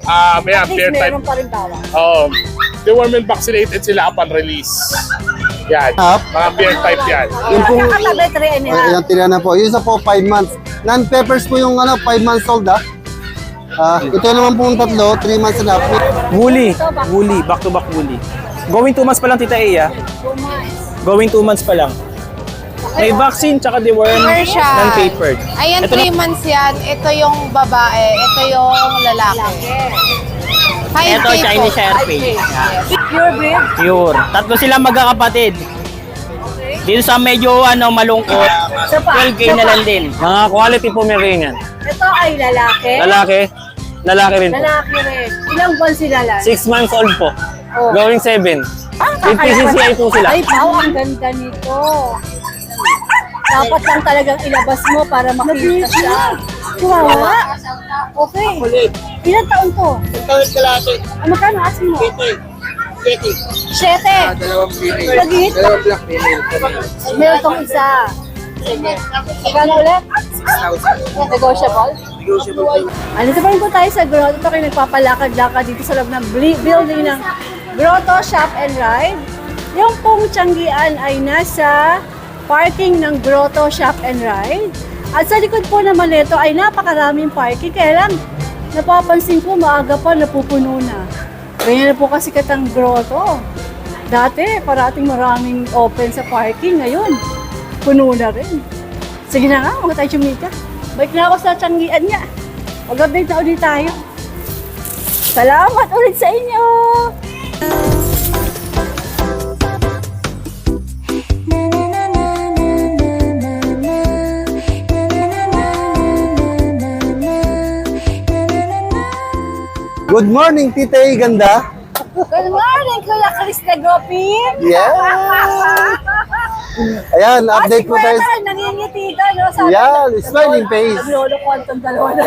May At least bear type. meron pa rin bawang. Deworm and vaccinated sila upon release. Yan. Mga bear type yan. Yung kakatabi, 3 and a half. Ayan, tira na po. Yung isa po, 5 months. Non-peppers po yung 5 months old ito naman po yung tatlo, 3 months and a half. Woolly. Woolly. Back to back woolly. Going 2 months pa lang, Tita Eya. 2 months. Going 2 months pa lang. May vaccine tsaka deworm, Commercial. non-papered. Ayan, Ito 3 months yan. Ito yung babae. Ito yung lalaki. 5K Ito, po. Chinese Airface. Pure breed. Pure. Tatlo sila magkakapatid. Dito sa medyo malungkot, So pa, 12K na lang din. Mga quality Pomeranian. Ito ay lalaki. Lalaki. Lalaki rin po. Lalaki rin. Ilang buwan sila lang? 6 months old po. Oh. Going 7. With PCCI po sila. Ay, wow, ang ganda nito. Dapat lang talagang ilabas mo para makita siya. Kawawa. Okay. Ilan taon to? Ano ka na asin mo? 7. Dalawang female. Lagit? Dalawang black female. Meron tong isa. Sige. Magkano ulit? 6,000. Negotiable? Negotiable. Ano pa rin po tayo sa grotto. Ito kayo nagpapalakad-lakad dito sa loob ng building ng Grotto Shop and Ride. Yung pong tiyanggian ay nasa parking ng Grotto Shop and Ride. At sa likod po naman nito ay napakaraming parking. Kaya lang, napapansin ko maaga pa napupuno na. Ganyan na po kasi katang grotto. Dati, parating maraming open sa parking. Ngayon, puno na rin. Sige na nga, mga tayo chumika. Balik na ako sa tiyanggian niya. Mag-update na ulit tayo. Salamat ulit sa inyo! Good morning, Tita E, ganda. Good morning, Kuya Chris Negopin! Yeah. Ayan, update po tayo. Nangingiti ka, no? Sabi Yeah, na- smiling face. Naglolo ko ang dalawa na.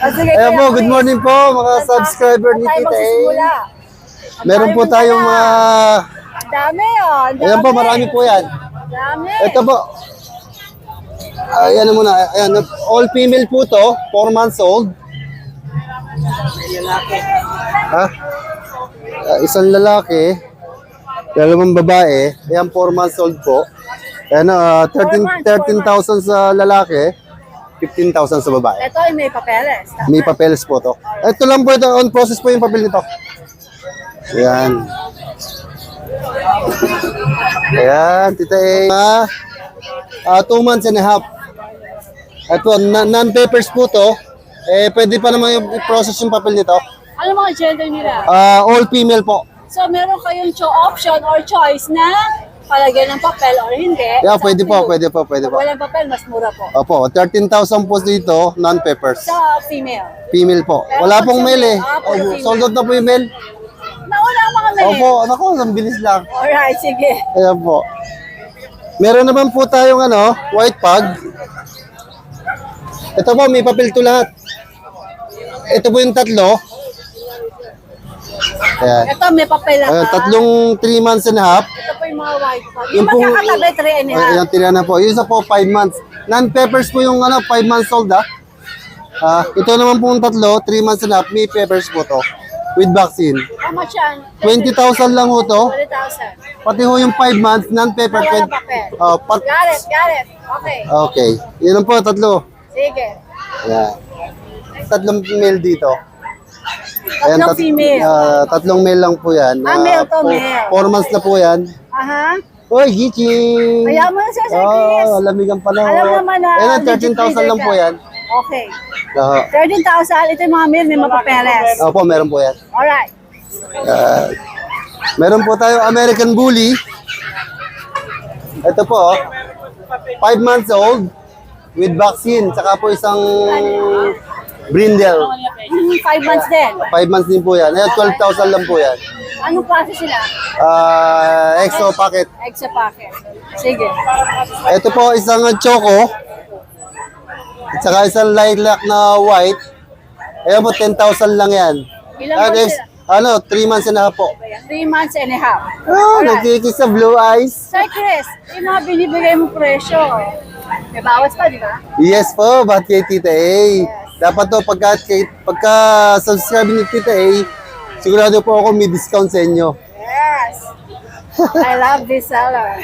Sige, Ayan Kuya po, good Chris. morning po mga subscriber ni Saan tayo Tita E. magsisimula? Meron po tayong mga... Ang dami, oh. Ang Ayan po, dami. marami po yan. Ang dami. Ito po. Ayan muna. Ayan, all female po to, 4 months old. Isang lalaki, dalawang babae. Ayan, 4 months old po. Ayan, 13,000 sa lalaki, 15,000 sa babae. Ito ay may papeles. Tama? May papeles po to. Ito lang po ito, on process po yung papel nito. Ayan. Ayan, Tita E. 2 months and a half. Ito, non-papers po to. Pwede pa naman yung i-process yung papel nito. Ano mga gender nila? All female po. So, meron kayong option or choice na palagyan ng papel or hindi. Yeah, It's pwede up to po, you. pwede po, pwede Pag po. walang papel, mas mura po. Opo, 13,000 po dito, non-papers. Sa female. Female po. Wala pong male eh. Sold out na po yung male. Nauna ang mga mali. Opo, naku, ang bilis lang. Alright, sige. Ayan po. Meron naman po tayong white pug. Ito po, may papel to lahat. Ito po yung tatlo. Ayan. Ito, may papel na Ayan, ka. tatlong 3 months and a half. Ito po yung mga white pa. Yung Yung pong- magkakatabi, 3 and a half. Ayan, tira na po. Yung isa po, 5 months. Non-peppers po yung 5 months old ito naman po yung tatlo, 3 months and a half. May peppers po to. With vaccine. How much yan? 20,000 lang ho to. 20,000. Pati ho yung 5 months, non-pepper. Wala na papel. Got it, got it. Okay. Okay. Yun lang po, tatlo. Sige. Ayan. Tatlong male dito. Tatlong female. Tatlong male lang po yan. Male to, male. 4 months na po yan. Aha. Uy, Giching! Kaya mo na siya, Sir Chris. Lamigan pala. Alam naman na, Ayan, 13,000 lang po yan. Okay. Oo. 13,000. Ito yung mga male, may mapapeles. Opo, meron po yan. Alright. Meron po tayo American Bully. Ito po, 5 months old with vaccine. Tsaka po isang brindle. 5 months din. 5 months din po yan. Ayan, 12,000 lang po yan. Anong klase sila? Exo packet. Egg sa packet. Sige. Ito po isang choco. At saka isang lilac na white. Ayan po, 10,000 lang yan. Ilang At months sila? 3 months and a half po. 3 months and a half. Nagkikis sa blue eyes. Sir Chris, yung mga binibigay mong presyo, may bawas pa, di ba? Yes po, ba't kay Tita A? Yes. Dapat to, pagka subscribe ni Tita A, sigurado po ako may discount sa inyo. Yes. I love this seller.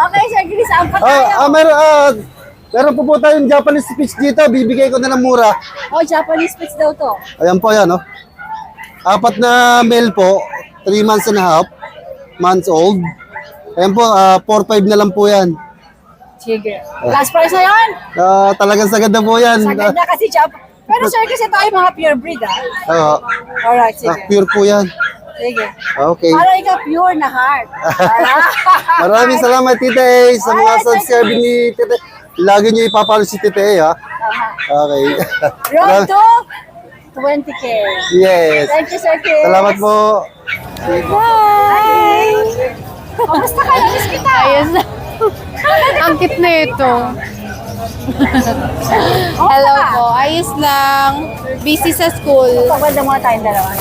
Okay, Sir Chris, ang Meron po tayong Japanese speech dito, bibigay ko na ng mura. Oh, Japanese speech daw to. Ayan po yan, no? 4 na male po, 3 months and a half, months old. Ayan po, 4-5 na lang po yan. Sige. Last price na yun? Talagang sagad na po yan. Sagad na kasi Japan. Pero Sir, kasi tayo mga pure breed, Alright, sige. Pure po yan. Sige. Okay. Para ikaw pure na heart. Maraming salamat, Tita A, sa mga subscribe ni Tita A. Lagi niyo ipapalo si Tita A, ha? Okay. Road to 20K. Yes. Thank you, Sir Chris. Salamat po. Bye! Kamusta kayo? Miss kita. Ayos na. Ang cute na ito. Hello po. Ayos lang. Busy sa school. Pagwanda muna tayong dalawa.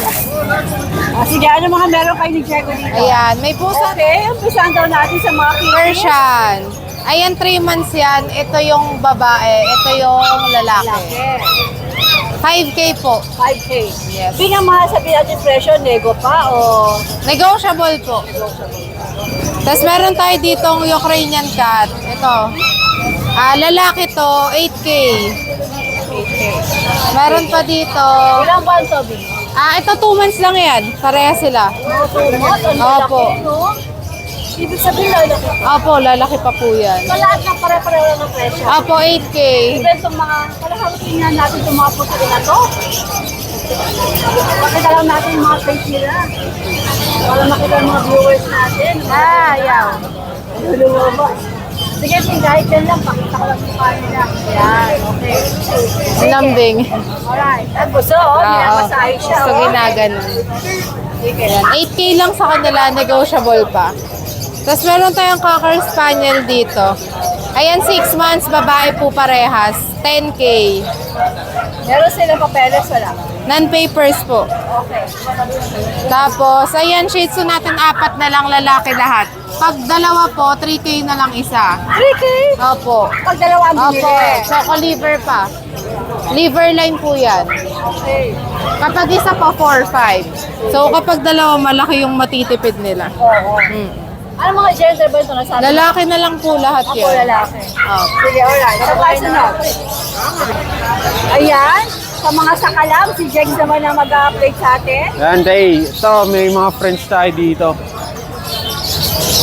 Sige, ano mga meron kayo ni Diego dito? Ayan. May puso. Okay, umpisahan daw natin sa mga kitty. Persian. Ayan, 3 months yan. Ito yung babae. Ito yung lalaki. 5K po. 5K. Yes. Bilang mga sabihin natin presyo, nego pa o... Negotiable po. Tapos meron tayo ditong Ukrainian cat. Ito. Lalaki to, 8K. Meron pa dito. Ilang buwan to, Bing? Ito 2 months lang yan. Pareha sila. Opo. Ibig sabihin, lalaki. Opo, lalaki pa po yan. Sa lahat ng pare-pareho lang ng presyo. Opo, 8K. Even itong mga, kalahawag tingnan natin itong mga puto na to. Pakita lang natin yung mga page nila. Para makita yung mga viewers natin. Yaw. Lumabas. Sige, kahit yan lang, pakita ko lang mukha nila. Yan, okay. Lambing. Alright. At gusto, minamasahe siya. So, ginaganon. Sige. 8K lang sa kanila, negotiable pa. Tapos meron tayong Cocker Spaniel dito. Ayan, 6 months, babae po parehas. 10K. Meron sila papeles, wala. Non-papers po. Okay. Tapos, ayan, Shih Tzu natin 4 na lang lalaki lahat. Pag dalawa po, 3K na lang isa. 3K? Opo. Pag dalawa ang Opo. binili. Choco liver pa. Liver line po yan. Okay. Kapag isa pa, 4-5. So, kapag dalawa, malaki yung matitipid nila. Oo. Ano mga gender ba ito? Nasabi? Lalaki na lang po lahat Ako yan. lalaki. Opo. Sige, alright. Sa personal. Ayan. Sa mga sakalam, si Jex naman ang mag-update sa atin. Yan, Tay. Ito, may mga friends tayo dito.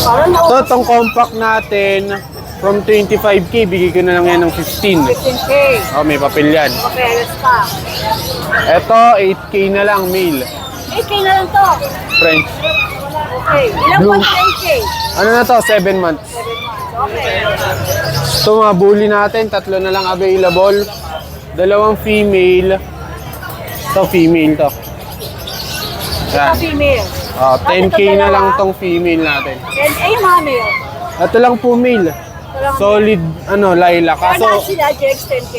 Parang Ito, itong compact natin, from 25K, bigay ko na lang yan ng 15. 15K. Oh, may papel yan. Papeles pa. Ito, 8K na lang, male. 8K na lang to. French. Okay. Ilang buwan sa 8K? Ano na to? 7 months. 7 months. Okay. Ito, mga bully natin, 3 na lang available. 2 female. Ito, female to. Sa Yan. female. Oh, 10K Bakit ito na lang dalawa? tong female natin. And yung mga male. Ito lang po male. Solid, lilac. Kaya Kaso, sila, Jex 10K.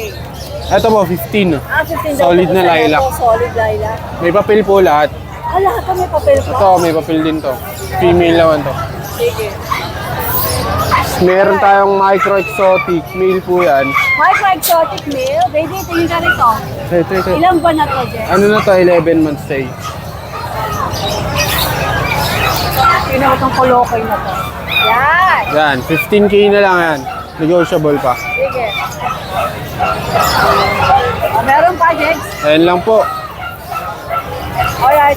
ito po, 15. 15 Solid na lilac. lilac. Solid lilac. May papel po lahat. Lahat ka may papel pa. Ito, may papel din to. Female naman to. Sige. Meron tayong micro exotic, male po yan. Micro-exotic male. Baby, tingin ka rito. Ito. Ilang buwan na to, Jex? Ano na to, 11 months stay. Tingnan ko itong kolokoy na to. Yan. Yan, 15K na lang yan. Negotiable pa. Sige. Meron pa, Jex? Ayan lang po. Alright.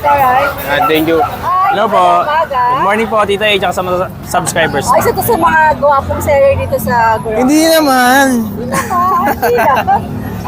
Thank you. Hello po. Good morning po, Tita A, tsaka sa mga subscribers. Ay, isa to sa mga gwapong seller dito sa Grotto. Hindi naman.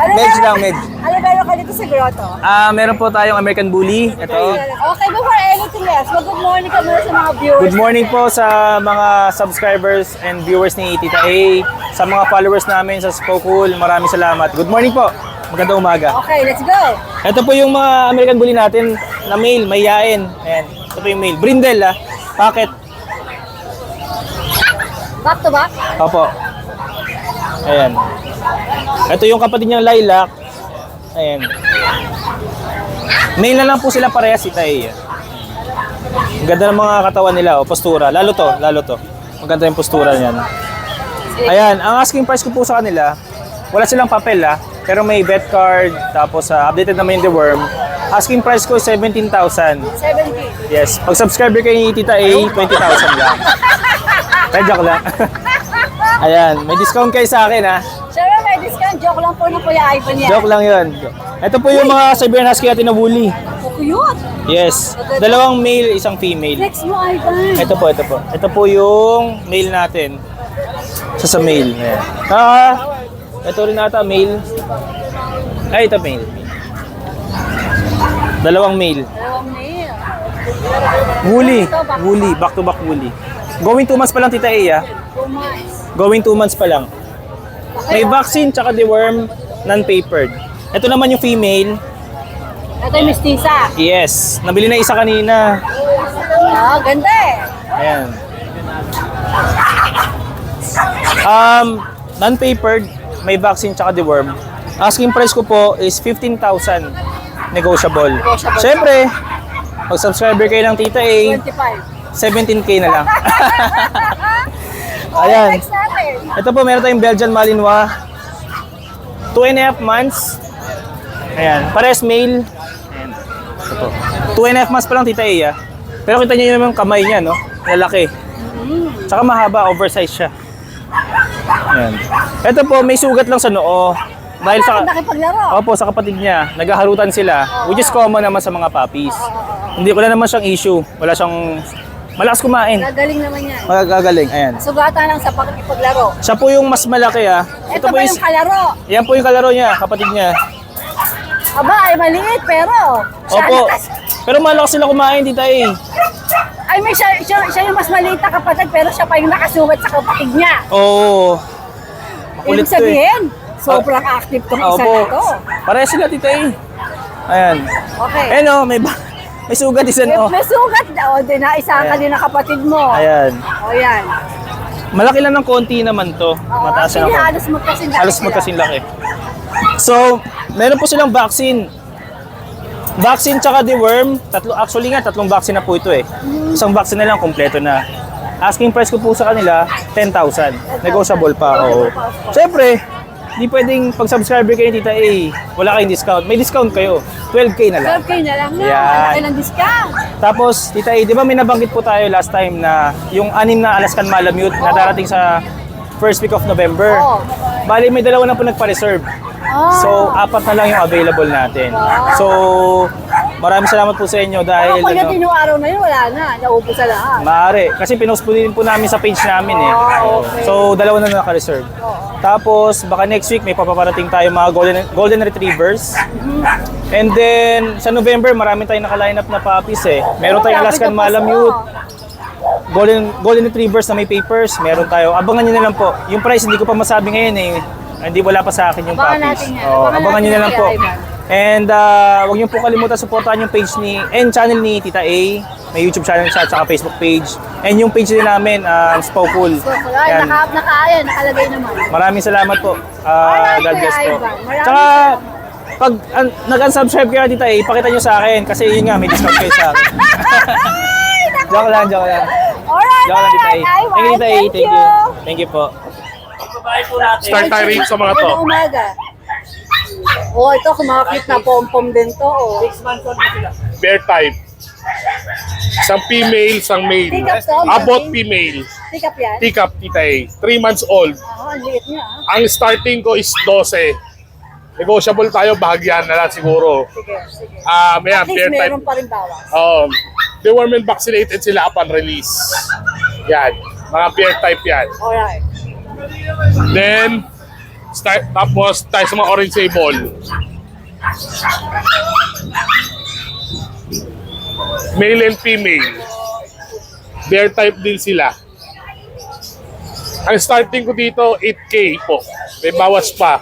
Medj lang, medj. Ano meron ka dito sa Grotto? Meron po tayong American Bully. Ito. Okay, before anything else, good morning ka muna sa mga viewers. Good morning po sa mga subscribers and viewers ni Tita A. Sa mga followers namin sa Spokul, maraming salamat. Good morning po. Magandang umaga. Okay, let's go. Ito po yung mga American Bully natin na male, mayayain. Ayan. Ito po yung male. Brindle Packet. Back to back. Opo. Ayan. Ito yung kapatid niyang lilac. Ayan. Male na lang po sila parehas, Tita A. Ang ganda ng mga katawan nila, postura. Lalo to. Maganda yung postura niyan. Ayan, ang asking price ko po sa kanila, wala silang papel pero may vet card, tapos updated naman yung deworm. Asking price ko is 17,000. 70. Yes. Pag subscriber kayo ni Tita A, 20,000 lang. Ay, joke lang. Ayan, may discount kayo sa akin ha. Siyempre, may discount. Joke lang po ng Kuya Ivan yan. Joke lang yun. Ito po yung mga Siberian Husky natin na woolly. Oh, cute. Yes. Dalawang male, isang female. Flex mo, Ivan. Ito po, ito po. Ito po yung male natin. Sa male. Ayan. Ito rin ata, male. Ay, ito male. Dalawang male. Dalawang nail. Woolly. Woolly. Back to back woolly. Going 2 months pa lang, Tita A, ah. 2 months. Going 2 months pa lang. May vaccine tsaka deworm, non-papered. Ito naman yung female. Ito yung mestiza. Yes. Nabili na isa kanina. Ah, ganda eh. Ayan. Non-papered, may vaccine tsaka deworm. Asking price ko po is 15,000 negotiable. Siyempre, pag subscriber kayo ng Tita A, 25. 17K na lang. Ayan. Ayan. Next natin. Ito po, meron tayong Belgian Malinois. 2.5 months. Ayan. Pares male. Ayan. Ito po. 2.5 months pa lang, Tita A. Pero kita niyo naman yung kamay niya, no? Lalaki. Tsaka mahaba, oversize siya. Ayan. Ito po, may sugat lang sa noo. Dahil sa... Nakipaglaro. Opo, sa kapatid niya. Naghaharutan sila. Which is common naman sa mga puppies. Hindi, wala naman siyang issue. Wala siyang... Malakas kumain. Gagaling naman yan. Magagaling. Ayan. Sugatan lang sa pakipaglaro. Siya po yung mas malaki, ah. Ito ba yung kalaro? Yan po yung kalaro niya, kapatid niya. Aba, ay maliit pero... siya Opo. nakas- Pero malakas sila kumain, Tita A. Ay, may siya yung mas maliit na kapatid pero siya pa yung nakasugat sa kapatid niya. Oo. Makulit Ibig to eh. sabihin, sobrang active tong isa Opo. na to. Pareha sila, Tita A. Ayan. Okay. Ayan o, may sugat isa no. May sugat na. O, din na isa ka din ng kapatid mo. Ayan. O, yan. Malaki lang ng konti naman to. Mataas na Actually, ako. halos magkasing laki Halos sila. magkasing laki. So, meron po silang vaccine. Vaccine tsaka deworm. Actually nga, 3 vaccine na po ito eh. Isang vaccine na lang, kompleto na. Asking price ko po sa kanila, 10,000. Negotiable pa. Oo. Siyempre, di pwedeng pag subscriber kayo Tita A, wala kayong discount. May discount kayo. 12K na lang. 12K na lang na. Yan. Malaki ng discount. Tapos, Tita A, di ba may nabanggit po tayo last time na yung 6 na Alaskan Malamute na darating sa first week of November. Oo. Bali, may 2 na po nagpa-reserve. So, 4 na lang yung available natin. So, maraming salamat po sa inyo dahil Pero pagdating nung araw na yun, wala na. Naubos sa lahat. maaari. Kasi pinost po din po namin sa page namin eh. Okay. So, 2 na naka-reserve. Tapos, baka next week may papaparating tayo mga golden retrievers. And then, sa November, marami tayong naka-line up na puppies eh. Meron tayong Alaskan Malamute, golden retrievers na may papers, meron tayo. Abangan nyo na lang po. Yung price, hindi ko pa masabi ngayon eh. Hindi, wala pa sa akin yung Abangan puppies. natin yan. Oo, Abangan abangan nyo natin na lang yan, po. Kuya Ivan. And huwag niyo po kalimutan supportahan yung page and channel ni Tita A. May YouTube channel siya at saka Facebook page. And yung page din namin, Spokul. So, ay, Yan. nakalagay naman. Maraming salamat po. Alright, God bless Kuya po. Ivan. Maraming Tsaka, pag nag-unsubscribe kayo Tita A, ipakita nyo sa akin kasi yun nga, may discount kayo sa akin. Joke lang, joke lang. Alright, Joke lang, Tita A. alright, Ivan. Thank you, Tita A. Thank Thank you. you. Thank you po. Start tayo rin sa mga to. Magandang umaga. Oh, ito, kumakit na pom-pom din to. Oh. Bear type. Isang female, isang male. Tikap to, Abot Martin. female. Tikap yan. Tikap, Tita A. 3 months old. Ah, ang liit niya. Ah. Ang starting ko is 12. Negotiable tayo, bahagyan na lang siguro. Sige, sige. Ayan, At least bear type. meron pa rin bawas. Deworm and vaccinated sila upon release. Yan. Mga bear type yan. Alright. Then, tapos tayo sa mga orange sable. Male and female. Bear type din sila. Ang starting ko dito, 8K po. May bawas pa.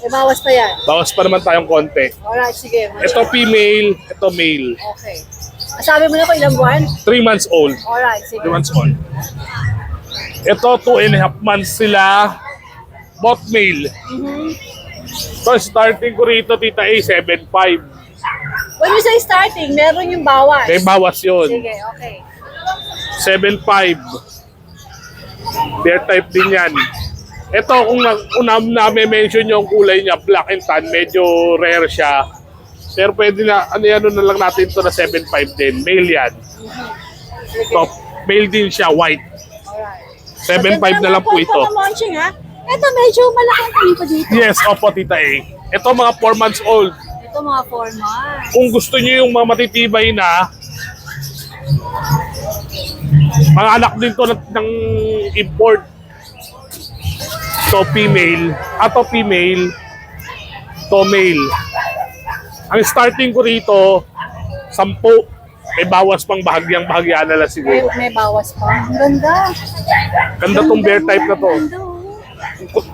May bawas pa yan. Bawas pa naman tayong konti. Alright, sige. Ito female, ito male. Okay. Sabi mo na ko ilang buwan? 3 months old. Alright, sige. 3 months old. Ito, 2.5 months sila. Both male. So, starting ko rito, Tita A, 7.5. When you say starting, meron yung bawas. May bawas yun. Sige, okay. 7.5. Bear type din yan. Ito, kung na-mention yung kulay niya, black and tan, medyo rare siya. Pero pwede na, ano na lang natin ito na 7.5 din. Male yan. So, male din siya, white. 7.5 na lang po ito. Launching ha. Ito medyo malaking kalito dito. Yes, opo, Tita A. Ito mga 4 months old. Ito mga 4 months. Kung gusto niyo yung mga matitibay na, mga anak din to ng import. So, female. Ato female. To male. Ang starting ko rito, 10. May bawas pang bahagya na lang siguro. May bawas pa. Ang ganda. Ganda tong bear type na to. Ganda, oh.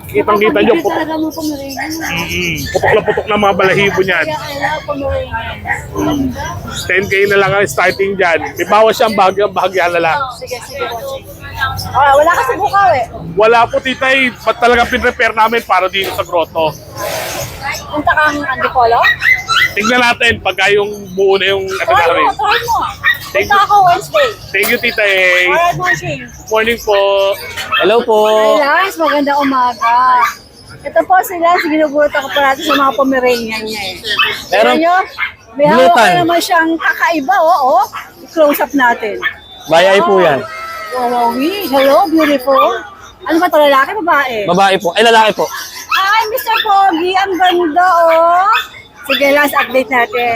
Kitang-kita nyo, putok. Talaga mo Pomeranian. Putok na putok na mga balahibo niyan. Kaya I love Pomeranian. 10K na lang ang starting dyan. May bawas siyang bahagya na lang. Sige, bossing. Wala ka sa bukaw eh. Wala po, Tita A. Ba't talaga pinrepair namin para dito sa grotto? Punta kang Antipolo? Tignan natin pagka yung buo na yung ano Try namin. mo, try mo. Thank Punta ako Wednesday. Thank you, Tita A. Alright, Bossing. Morning po. Hello po. Hi, Lance. Maganda umaga. Ito po sila, ginugulat ako parati sa mga Pomeranian niya eh. Meron- Tignan nyo, may hawak Glutan. na naman siyang kakaiba, oh. I-close up natin. Bayay po yan. Wow, hello, beautiful. Ano ba ito, lalaki, babae? Babae po. Ay, lalaki po. Hi, Mr. Pogi, ang ganda, oh. Sige, last update natin.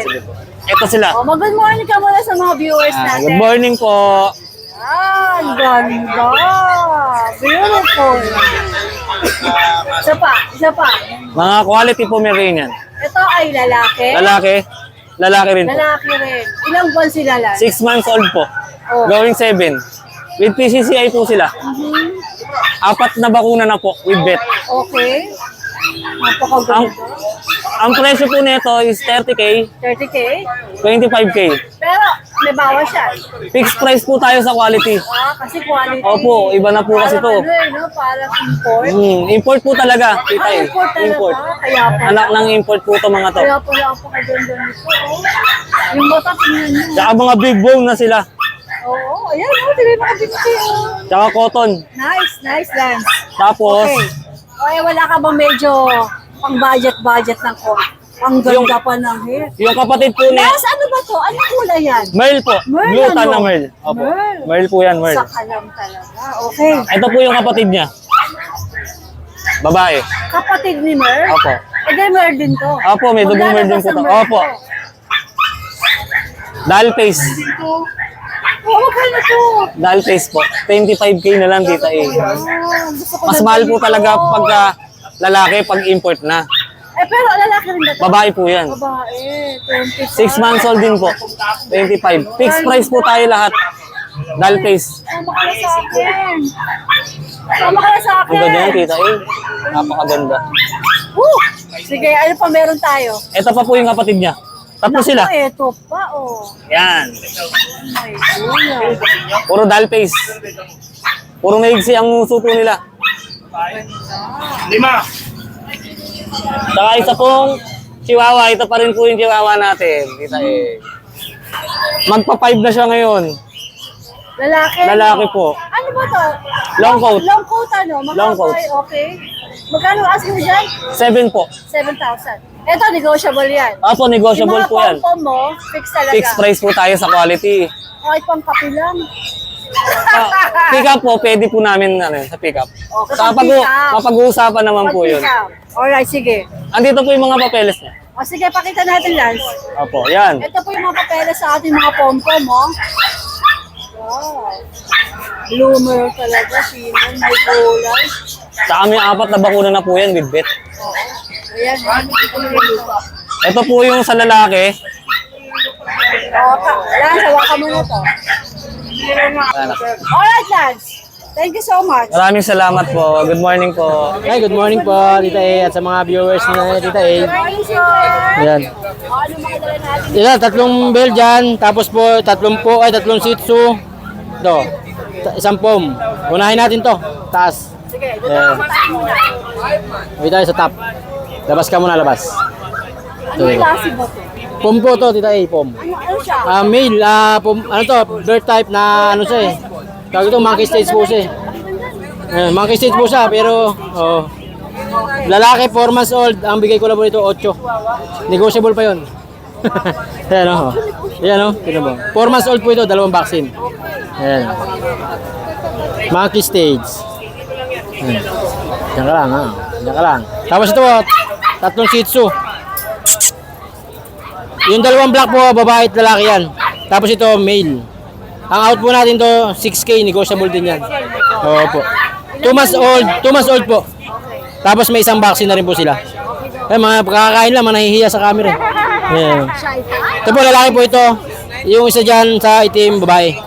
Ito sila. Oh, mag-good morning ka muna sa mga viewers natin. Good morning po. Ang ganda. Beautiful. Isa pa. Mga quality Pomeranian. Ito ay lalaki. Lalaki. Lalaki rin po. Lalaki rin. Ilang buwan sila lang? 6 months old po. Oh. Going 7. With PCCI po sila. 4 na bakuna na po with vet. Okay. Ang, Napakaganda. ang presyo po nito is 30K, 30K. 25K. Pero may bawas yan. Fixed price po tayo sa quality. Kasi quality. Opo, iba na po kasi Parang to. ano eh, no? Parang import. Import po talaga, tita eh. Import talaga. Import. Kaya pala. Anak ng import po to mga to. Kaya pala ang pakaganda nito. Oh. Yung mata, tingnan nyo. Tsaka mga big bone na sila. Oo, ayan. Oh, tingnan mo kabinti. Oh. Tsaka cotton. Nice, Lance. Tapos, Okay. Okay, wala ka bang medyo pang budget ng ko? Ang ganda pa ng hair. yung kapatid po ni Lance, ano ba to? Anong kulay yan? Merl po. Merl, Blue tan ano? na Merl. Opo. Merl. Merl po yan, Merl. Sa kalam talaga. Okay. Ito po yung kapatid niya. Babae. Kapatid ni Mer? Opo. Eh, di Mer din to. Opo, may dugong Merl din po to. Maglalabas ang Mer Opo. to. Doll face. Oo, magkano to? Doll face po. 25K na lang tita eh. Gusto ko Mas na mahal po ganito. talaga pagka lalaki pag import na. Eh, pero lalaki rin ba to? Babae po yan. Babae. 25. 6 months old din po. 25. Fixed price po tayo lahat. Doll face. Sama ka na sa akin. Sama ka na sa akin. Ang ganda yan tita eh. Napakaganda. Woo! Sige, ano pa meron tayo? Ito pa po yung kapatid niya. Tatlo sila. Naku, eto pa, oh. Yan. Ay, kuya. Puro doll face. Puro maigsi ang uso po nila. 5. Saka isa pong chihuahua. Ito pa rin po yung chihuahua natin. Kita eh. Magpa-5 na siya ngayon. Lalaki? Lalaki no? po. Ano ba to? Long coat. Long coat, ano? Magkano Long coat. ay, okay. Magkano asking mo dyan? 7 po. 7,000. Ito, negotiable yan. Opo, negotiable Yung po mga yan. pom-pom mo, fix talaga. Fixed price po tayo sa quality. Kahit pang kape lang. Pick up po, pwede po namin sa pick up. Okay, Sa pag-pick up. mapag-uusapan naman po yun. Pag-pick up. Alright, sige. Andito po yung mga papeles niya. O sige, pakita natin, Lance. Opo, yan. Ito po yung mga papeles sa ating mga pom-pom, oh. Wow. Bloomer talaga, sinan, may kulay. Tsaka may 4 na bakuna na po yan with vet. Ayan, Ito po yung sa lalaki. Lance, hawakan mo na to. Alright, Lance. Thank you so much. Maraming salamat po. Good morning po. Hi, good morning po, Tita A, at sa mga viewers na Tita A. Morning, sir. Ayan. Ano mga dala natin? Yan, 3 Belgian, tapos po 3 Shih Tzu. Ito, isang pom. Unahin natin to, taas. Sige, dito Ayan. ako tayo muna. Uwi tayo sa top. Labas ka muna, labas. Anong klase ba to? Pom po to, Tita A, pom. Ano siya? Male, pom, ano to, bird type na ano siya eh. Tawag ito, monkey stage po siya eh. Monkey stage po siya, pero lalaki 4 months old, ang bigay ko lang po nito 8. Negotiable pa 'yon. Ayan o. Ayan o, tignan mo. 4 months old po ito, 2 vaccine. Ayan. Monkey stage. Ayan. Diyan ka lang ha. Diyan ka lang. Tapos ito, 3 Shih Tzu. Yung 2 black po, babae at lalaki yan. Tapos ito, male. Ang out po natin to 6K, negotiable din yan. Opo. 2 months old po. Tapos may isang vaccine na rin po sila. Eh, mga pagkakain lang, nahihiya sa camera. Ayan. Ito po, lalaki po ito. Yung isa dyan sa itim, babae.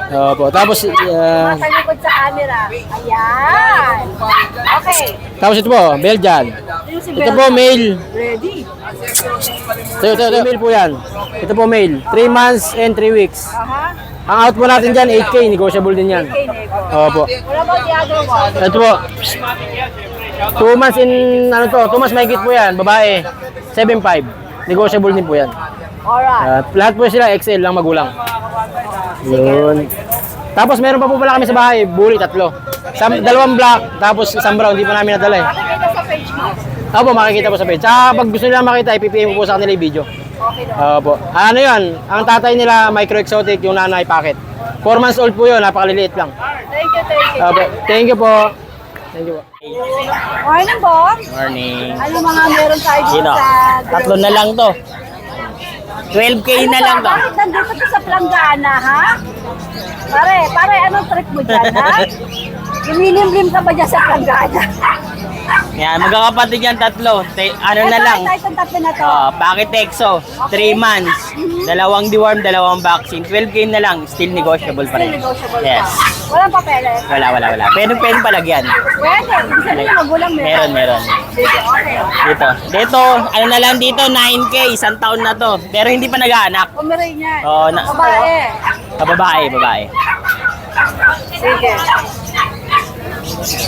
Opo. Tapos, Matalikod sa camera. Ayan. Okay. tapos ito po, Belgian. Yung si Ito po, male. Ready. Ito, male po yan. Ito po, male. 3 months and 3 weeks. Aha. Ang out po natin dyan, 8K, negotiable din yan. Okay, nego. Opo. Wala ba the other one? Ito po. 2 months in, 2 months mahigit po yan, babae. 7.5. Negotiable din po yan. Alright. Lahat po sila XL lang magulang. Yun. Tapos meron pa po pala kami sa bahay, bully 3. 2 black, tapos 1 brown, hindi pa namin nadala eh. Makikita sa page mo. Opo, makikita po sa page. Tsaka pag gusto nila makita, ipipm ko po sa kanila yung video. Okay daw. Opo. Ano yun? Ang tatay nila, micro exotic, yung nanay packet. 4 months old po yun, napakaliliit lang. Thank you, thank you. Opo. Thank you po. Thank you po. Morning, Bong. Morning. Ano mga meron tayo dito Dito, sa... 3 na lang to. 12K na lang to. Bakit nandito ka sa Planggana, ha? Pare, anong trip mo dyan, ha? Lumilimlim ka ba dyan sa Planggana? Yan, magkakapatid yan 3. Ano na lang. Ito, itong tatlo na to. Bakit EXO? 3 months. 2 deworm, 2 vaccine. 12K na lang. Still negotiable pa Still rin. negotiable Yes. pa. Walang papeles? Wala. Pwede palagyan. Pwede. Ibig sabihin magulang Meron. Sige, okay. Dito, ano na lang dito, 9K, 1 taon na to. Pero hindi pa nag-aanak. Umiray niyan. Oo, Babae. Babae. Sige.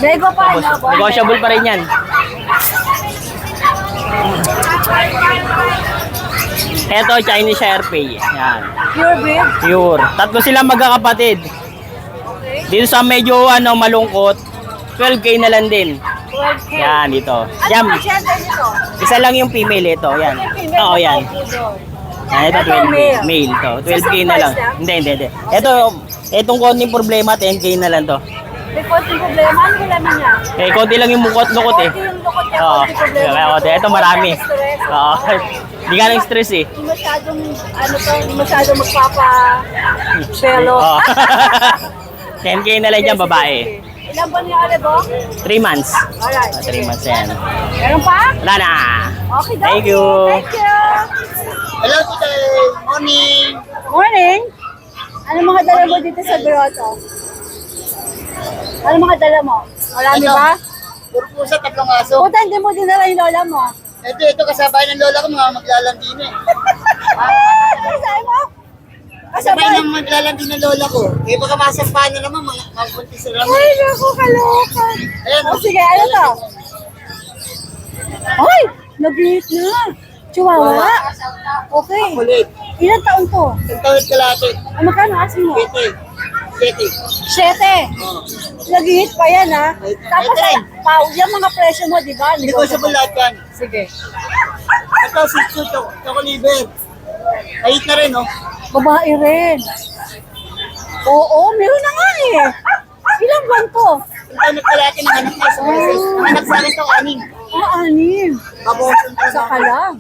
Nego pa, no? Negotiable pa rin yan. Eto, Chinese Sharpei. Yan. Pure breed? Pure. 3 silang magkakapatid. Dito sa medyo malungkot, 12K na lang din. 12K. Yan, dito. Ano Yan, ang gender nito? isa lang yung female ito. Yan. Oo, yan. Yan, ito Ito, 12K. male. Male to. 12K Sa na lang. surprise Hindi. Itong konting problema, 10K na lang to. May konting problema. Ano laman niya? Konti lang yung lukot eh. Konti yung lukot niya, Oo. konting problema. Kaya konti. Ito marami. Stress. Oo. Hindi ka lang stress eh. Hindi masyadong, hindi masyadong magpapa-pelo. Oo. 10K na lang dyan, babae. Ilang buwan niya ulit, Bong? 3 months. Alright. 3 months yan. Meron pa? Wala na. Okay, daw. Thank you. Thank you. Hello, Tita. Morning. Morning. Ano mga dala mo dito sa grotto? Ano mga dala mo? Marami Ito. ba? Puro pusa, 3 aso. Puta, hindi mo dinala yung lola mo. Ito kasabay ng lola ko, mga maglalandi na eh. Ano sabi mo? Kasabay ng maglalandi ng lola ko. Eh baka masampahan na naman, mga buntis na naman. Ay, naku, kaloka. Ayan, O sige, ano to? Ay, nag-hit na. Chihuahua? Okay. Kulit. Ilan taon to? Ang tawid kalate. Ano magkano asin mo? 7. 7. Nag-hit pa yan, ha? Tapos, yung mga presyo mo, di ba? Negotiable lahat yan. Sige. Ito, 6 choco liver. Kahit na rin, oh. Babae rin. Oo, meron na nga eh. Ilang buwan to? Ang tawid kalate ng anak niya sa meses. Ang anak sa akin to, 6. 6. Babawasan ka Sa kalam.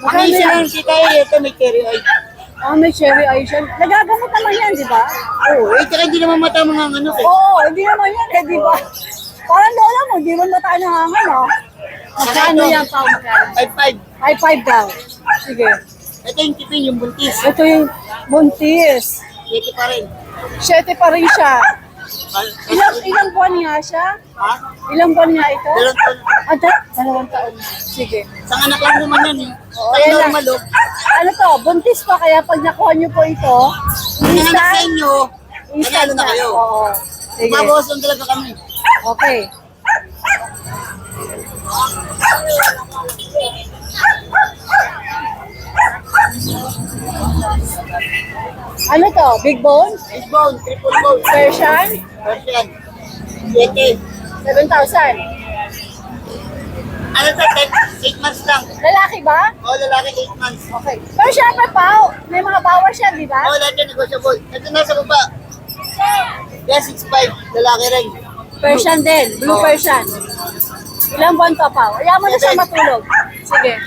Ang isa lang si tayo, ito may cherry eye. May cherry eye siya. Nagagamot naman yan, di ba? Oo, tsaka hindi naman mata mga ano eh. Oo, hindi naman yan eh, di ba? Parang lola mo, di man mata nangangan, no? Magkano yan, Pao? 5-5. 5 daw. Sige. Ito yung tipin, yung buntis. Ito yung buntis. 7 pa rin. 7 pa rin siya. Ilang buwan nga siya? Ha? Ilang buwan nga ito? 2 taon. 2 taon. Sige. Isang anak lang naman yan eh. Oo, Tayo ayan na. normal, oh. Ano to, buntis pa kaya pag nakuha niyo po ito, Ang anak sa inyo, instant nanalo na kayo. Oo. Sige. Mabawasan talaga kami. Okay. Ano to? Big bone? Big bone, triple bone. Persian? Persian. 7,000. Ano to, 8 months lang. Lalaki ba? Oo, lalaki 8 months. Okay. Pero syempre, Pao, may mga bawal siya, di ba? Oo, lahat yan negotiable. Ito na sa baba. Kaya 6'5", lalaki rin. Persian din, blue Persian. Ilang buwan pa, Pao? Ayaw mo na siya matulog. Sige.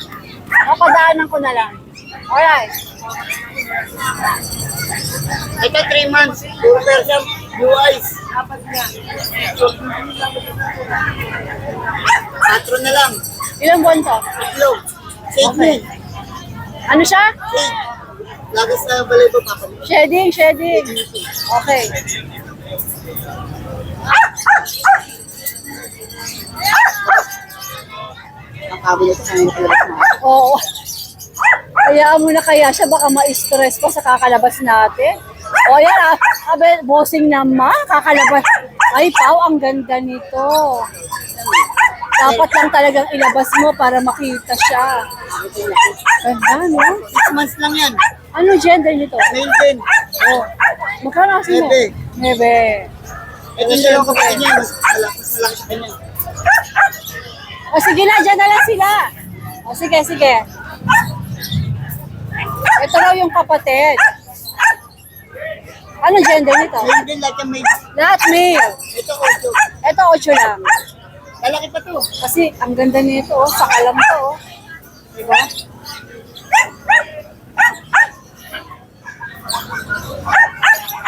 Papadaanan ko na lang. Alright. Ito 3 months. Puro Persian, blue eyes. 4 na lang. Ilang buwan to? Tatlo. Save Okay. me. Ano siya? Save. Lagos na balay po, papa. Shedding, shedding. Okay. Ang kabo nito, kanina palabas na. Oo. Hayaan mo na kaya siya, baka ma-stress pa sa kakalabas natin. O yan, abe, bossing naman, kakalabas. Ay, Pao, ang ganda nito. Dapat lang talagang ilabas mo para makita siya. Ganda, no? 6 months lang yan. Ano gender nito? Male din. Oh. Magkano kasi mo? Nebe. Nebe. Ito yung dalawang kapatid niya. Mas malaki sa kanya. O sige na, dyan na lang sila. O sige, sige. Ito raw yung kapatid. Ano gender nito? Male din, lahat yung male. Lahat male. Ito 8. Ito 8 lang. Lalaki pa to. Kasi ang ganda nito, oh. Sakalam to. Oh. Diba?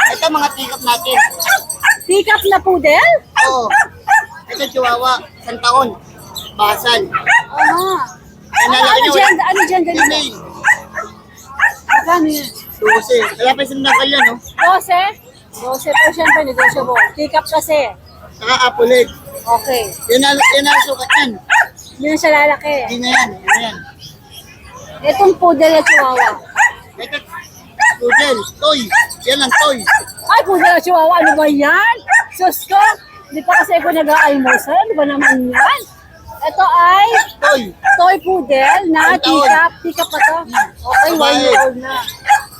Ito mga tikap natin. Teacup na poodle? Oo. Ito chihuahua. 1 taon. Basal. Ah. Ano gender? Ano gender nito? Female. Magkano yan? 12. Kaya pa isang nagal yan, no? 12? 12 po siyempre negotiable. Teacup kasi. Saka apple egg. Okay. Yan na sukat yan. Hindi na siya lalaki. Hindi na yan. Yan na yan. Itong poodle na chihuahua. Ito, poodle. Toy. Yan ang toy. Ay, poodle na chihuahua. Ano ba yan? Sus ko. Hindi pa kasi ako nag-almusal. Ano ba naman yan? Ito ay Toy. toy poodle na Ang taon. teacup. Teacup pa to. Okay, 1 year old na.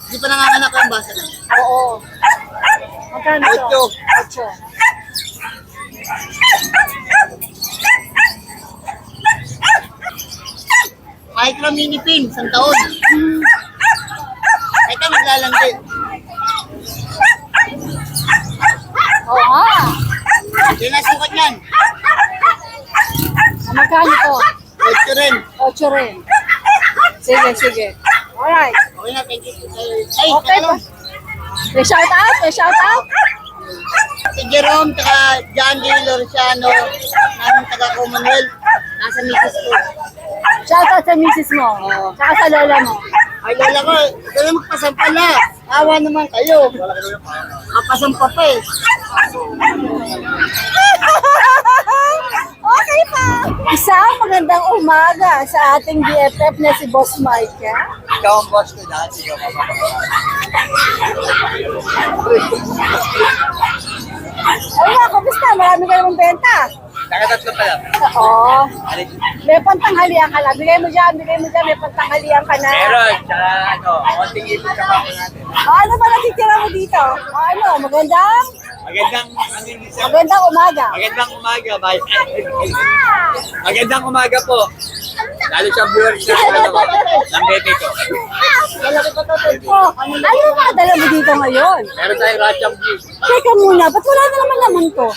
Hindi pa nanganganak ko yung basa na. Oo. Magkano to? 8. Micro mini pin. 1 taon. Ito naglalandi. Oo nga. Yan na sukat yan. Magkano to? 8 rin. 8 rin. Sige, sige. Alright. Okay na, thank you. Ay, Okay pa. May shout out? May shout out? Si Jerome, tsaka John D. Lorciano, namin taga Commonwealth, nasa misis ko. Shout out sa misis mo. Tsaka sa lola mo. Ay, lola ko, ito na magpasampa na. Awa naman kayo. Kapasampa pa eh. Okay pa. Isang magandang umaga sa ating BFF na si Boss Micah. Ikaw ang boss ko dati. Ay nga, kumusta? Marami ka namang benta. Nakatatlo pa lang. Oo. May pantanghalian ka lang. Bigay mo dyan, may pantanghalian ka na. tsaka konting ipon sa pako natin. Ano ba natitira mo dito? Ano, magandang umaga. Magandang umaga, bye. Magandang umaga po. Lalo sa viewers ng bebe ko. Oh, ano ba dala mo dito ngayon? Meron tayong Ratcham View. Teka muna, ba't wala na naman naman to?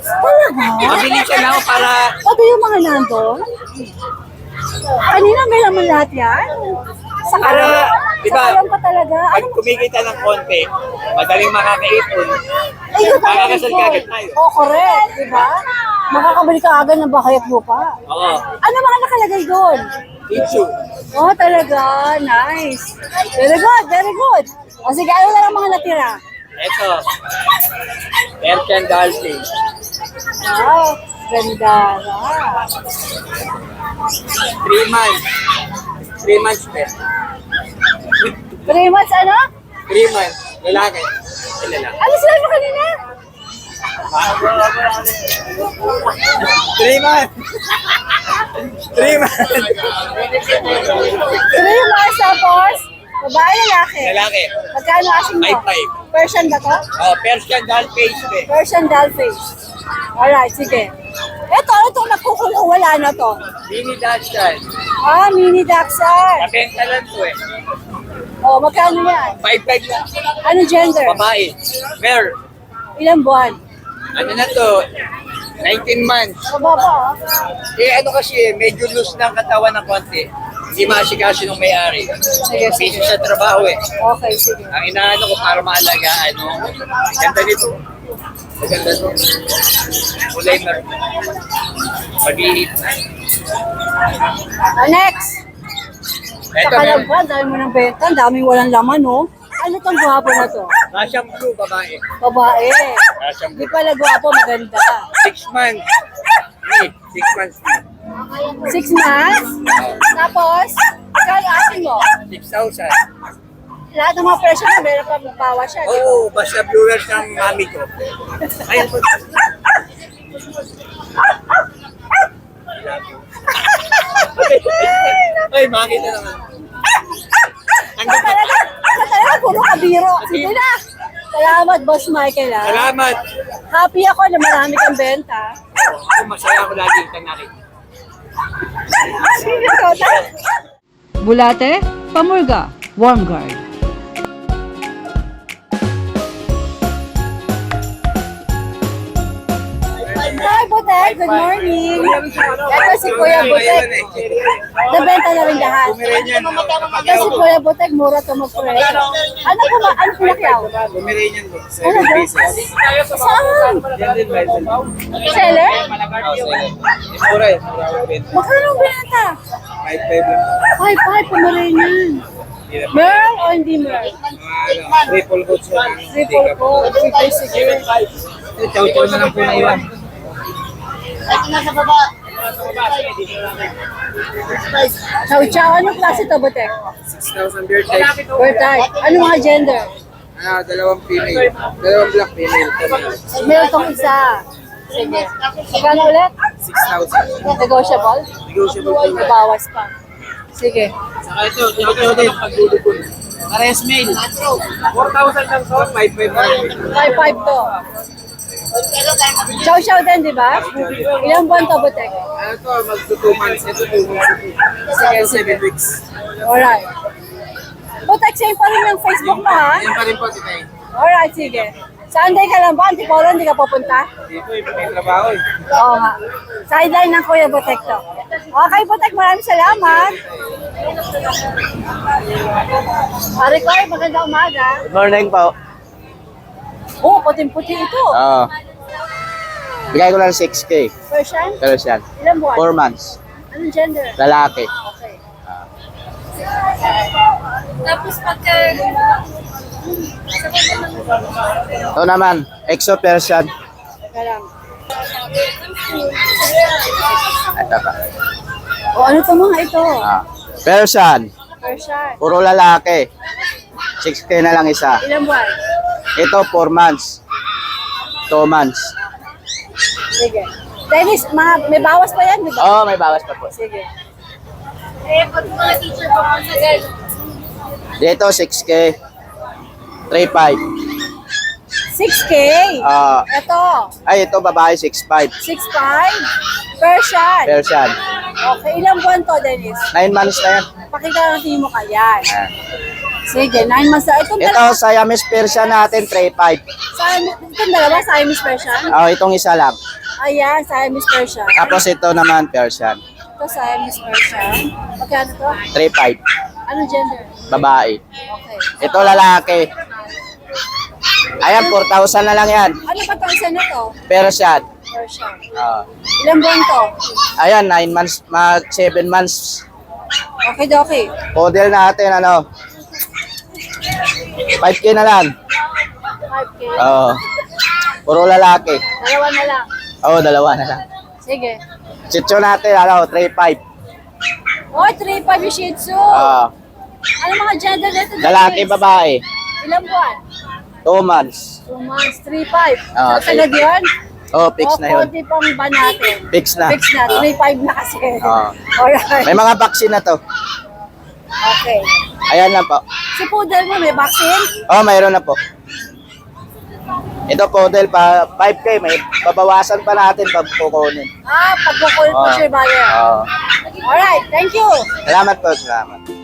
Talaga? Mabilisan lang ako para Pati yung mga nandun? Kanina may laman lahat yan? Sa Para, di ba, Sa pa talaga? pag kumikita ng konti, madaling makakaipon. Ay, ito talaga makakasal ito. kagad tayo. Oh, correct, di ba? Makakabalik ka agad ng bakayat mo pa. Oo. Ano mga nakalagay doon? Issue. Oh, talaga. Nice. Very good, very good. O sige, ano na lang mga natira? Ito. Persian Dolphin. Wow, ganda na. 3 months. 3 months pe. 3 months ano? 3 months. Lalaki. Lalaki. Ano sila mo kanina? 3 months. 3 months. 3 months tapos, babae lalaki. Lalaki. Magkano asing mo? 5'5". Persian ba to? Oh, Persian doll face eh. Persian doll face. Alright, sige. Ito nagkukulong, wala na to. Mini Dachshund. Mini Dachshund. Nabenta lang to eh. Oh, magkano yan? 5'5 lang. Ano gender? Babae. Mare. Ilang buwan? Ano na to? 19 months. Mababa, Eh ano kasi, medyo loose ng katawan ng konti. Hindi maasikaso ng may-ari. Sige, Busy sa trabaho eh. Okay, sige. Ang inaano ko para maalagaan, ganda nito. Maganda to. Kulay na. Mag-iit na. Next. Ito Sa meron. kalagwa, dahil mo ng benta, ang daming walang laman, no? Ano tong gwapo na to? Russian blue, babae. Babae. Russian Di blue. pala gwapo, maganda. 6 months. 6 months na. 6 months. Tapos, magkano atin mo? 6,000. Lahat ng mga presyo na meron pa magbawa siya. di ba? Oo, basta viewers ng mami ko. Ayun po. Ay, makita naman. Ito talaga, puro kabiro. Sige na. Salamat, Boss Michael. Salamat. Happy ako na marami kang benta. Ako masaya ako lagi kang nakita. Bulate, Pamurga, Warm Guard. Hi, Butek. Good morning. Ito si Kuya Butek. Nabenta na rin lahat. Ito si Kuya Butek, mura ito mag-presyo. Ano pinakyaw? Pomeranian ko. Ano ba? 7 pieces. Saan? Yan din, Bible. Seller? Mura eh. Mura ako benta. Magkano ang binata? 5'5 lang. 5'5", Pomeranian. Merl o hindi Merl? Triple coats na. Triple coat. Sige. Chow-chow na lang po na iwan. Chow chow. Anong klase ito, Butek? 6,000 beard type. Bird type. Ano mga gender? Dalawang female. Dalawang black female. Meron tong isa. Sige. Magkano ulit? 6,000. Negotiable? Negotiable po na. Bawas pa. Sige. Saka ito, chow-chow din. Pagdudukol. Pares male. 4,000 lang to. 5'5 lang. 5'5" to. Chow chow din, di ba? Ilang buwan to, Butek? Ano to, magto 2 months. Ito 2 months. Sige, 7 weeks. Alright. Butek, same pa rin yung Facebook mo, ha? Yan pa rin po, titay. Alright, sige. Sunday ka lang ba? Antipolo, hindi ka pupunta? Dito, may trabaho eh. Oo nga. Sideline ng Kuya Butek to. Okay, Butek, maraming salamat. Pare ko, magandang umaga. Good morning po. Oh, puting-puti ito. Oo. Bigay ko lang 6K. Persian? Persian. Ilang buwan? 4 months. Anong gender? Lalaki. Okay. Tapos pagka... Ito naman, Exo Persian. Teka lang. Ito pa. O ano ito mga ito? Persian. Persian. Puro lalaki. 6K na lang isa. Ilang buwan? Ito 4 months. 2 months. Sige. Dennis, may bawas pa yan, di ba? Oo, may bawas pa po. Sige. Eh, pag mga teacher ko kung sa Dito 6K. 3.5. 6K. Ito. Ay, ito babae 6.5. 6'5". Persian. Persian. Okay, ilang buwan to, Dennis? 9 months na yan. Pakita natin mo kaya. Sige, 9 months na. Itong Ito, dalawa, Siamese Persian natin 3.5. itong dalawa, Siamese Persian. Itong isa lang. Ayan, Siamese Persian. Tapos ito naman Persian. Ito, Siamese Persian. Magkano to? 3.5. Anong gender? Babae. Okay. Ito lalaki. Ayan, 4,000 na lang yan. Ano pa to isa na to? Persian. Persian. Ah. Ilang buwan to? Ayan, 9 months, mag 7 months. Okay, okay. Model natin, ano? 5K na lang. 5K. Oo. Puro lalaki. Dalawa na lang. Oo, dalawa na lang. Sige. Sitso natin, ano, 3.5. Oh, 3'5" yung Shih Tzu. Ano mga gender nito? Lalaki, Dennis? babae. Ilang buwan? 2 months. 2 months, 3'5". Ah, So, sagad yun? Oo, fix na yun. konti pang ba natin? Fix na. Fix na, 3'5" na kasi. Ah. Alright. May mga vaccine na to. Okay. Ayan lang po. Si Poodle mo, may vaccine? Oh, mayroon na po. Ito po, dahil pa 5K, may babawasan pa natin pag kukunin. Pag-call po siya, bale. Oo. Alright, thank you. Salamat po, salamat.